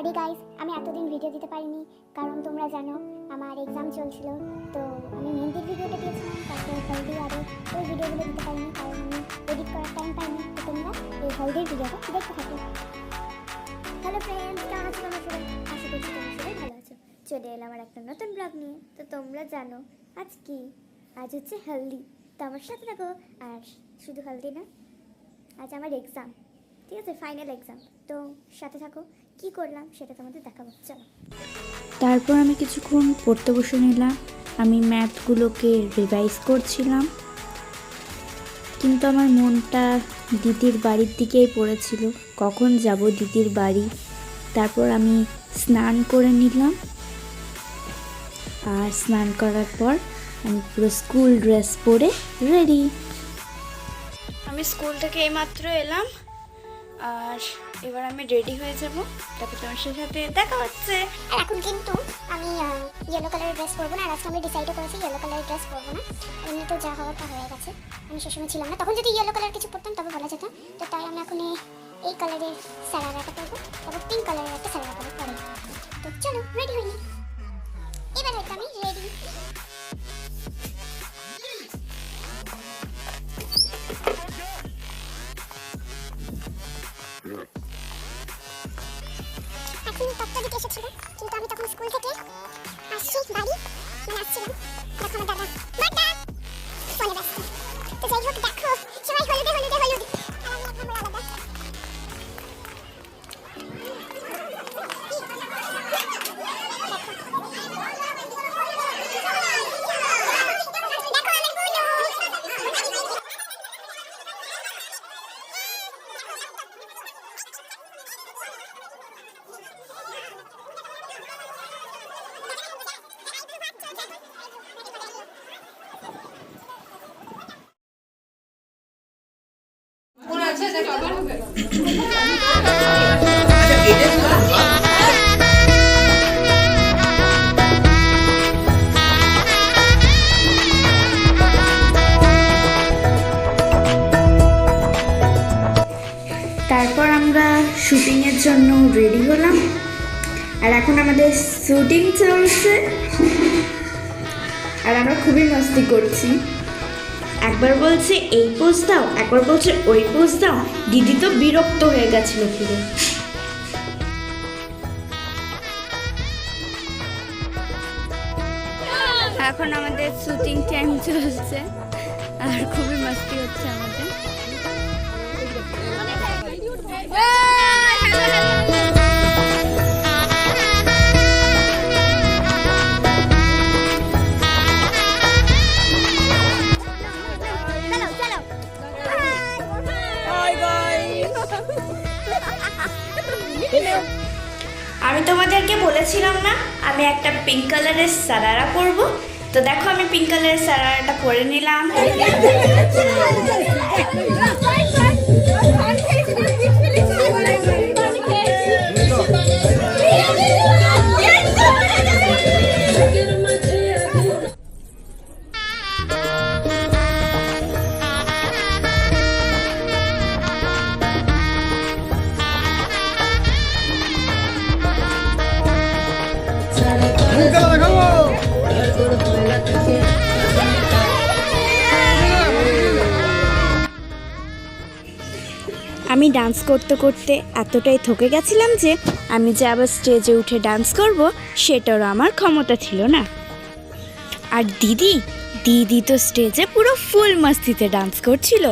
Sorry guys, আমি এতদিন video দিতে পারিনি কারণ তোমরা জানো আমার এক্সাম চলছিল। তো আমি মেহেন্দির ভিডিওটা দিয়েছিলাম, তারপর হলদি আরও ওই ভিডিওগুলো দিতে পারিনি কারণ আমি এডিট করার টাইম পাইনি। তো তোমরা এই হলদির ভিডিওটা দেখতে থাকো। হ্যালো ফ্রেন্ডস, কেমন আছো তোমরা সবাই? আশা করছি তোমরা সবাই ভালো আছো। চলে এলাম আমার একটা নতুন ব্লগ নিয়ে। তো তোমরা জানো আজ হচ্ছে হলদি, তো আমার সাথে থাকো। আর শুধু হলদি না, আজ আমার এক্সাম, ঠিক আছে, ফাইনাল এক্সাম। তো সাথে থাকো, কি করলাম সেটা তোমাদের দেখাবো, চলো। তারপর আমি কিছুক্ষণ পড়তে বসে নিলাম। আমি ম্যাথগুলোকে রিভাইজ করছিলাম, কিন্তু আমার মনটা দিদির বাড়ির দিকেই পড়েছিল, কখন যাব দিদির বাড়ি। তারপর আমি স্নান করে নিলাম, আর স্নান করার পর আমি পুরো স্কুল ড্রেস পরে রেডি। আমি স্কুল থেকে এইমাত্র এলাম, আর এবার আমি রেডি হয়ে যাব, তারপর তোমার সাথে দেখা হচ্ছে। আর এখন কিন্তু আমি ইয়েলো কালারের ড্রেস পরবো না। আর আজকে আমি ডিসাইডও করেছি ইয়েলো কালারের ড্রেস পরবো না। এমনি তো যা হওয়ার তা হয়ে গেছে, আমি সবসময় ছিলাম না। তখন যদি ইয়েলো কালার কিছু পরতাম তবে বলা যেত। তো তাই আমি এখন এই কালারের সারারাটা পরবো, তারপর পিঙ্ক কালারের একটা সারারা পরবো পরে। তো চলো রেডি হইনি, এবার হয়তো আমি রেডি। এখন তত্ত্ব দিতে এসেছিল, কিন্তু আমি তখন স্কুল থেকে আসছি বাড়ি, মানে আসছিলাম। দেখো আমার দাদা ফোনে ব্যস্ত। তো যাই হোক, দেখো সবাই হলুদে হলুদে হলুদ, আর আমি এখন আলাদা। তারপর আমরা শুটিংয়ের জন্য রেডি হলাম, আর এখন আমাদের শুটিং চলছে, আর আমরা খুবই মস্তি করছি। একবার বলছে এই পোজ দাও, একবার বলছে ওই পোজ দাও। দিদি তো বিরক্ত হয়ে গেছিল পুরো। এখন আমাদের শুটিং টাইম চলছে, আর খুবই মস্তি হচ্ছে আমাদের। আমি তোমাদেরকে বলেছিলাম না আমি একটা পিঙ্ক কালারের সারারা পরবো, তো দেখো আমি পিঙ্ক কালারের সারারাটা পরে নিলাম। আমি ডান্স করতে করতে এতটাই থকে গেছিলাম যে আমি যে আবার স্টেজে উঠে ডান্স করব সেটারও আমার ক্ষমতা ছিল না। আর দিদি তো স্টেজে পুরো ফুল মস্তিতে ডান্স করছিল।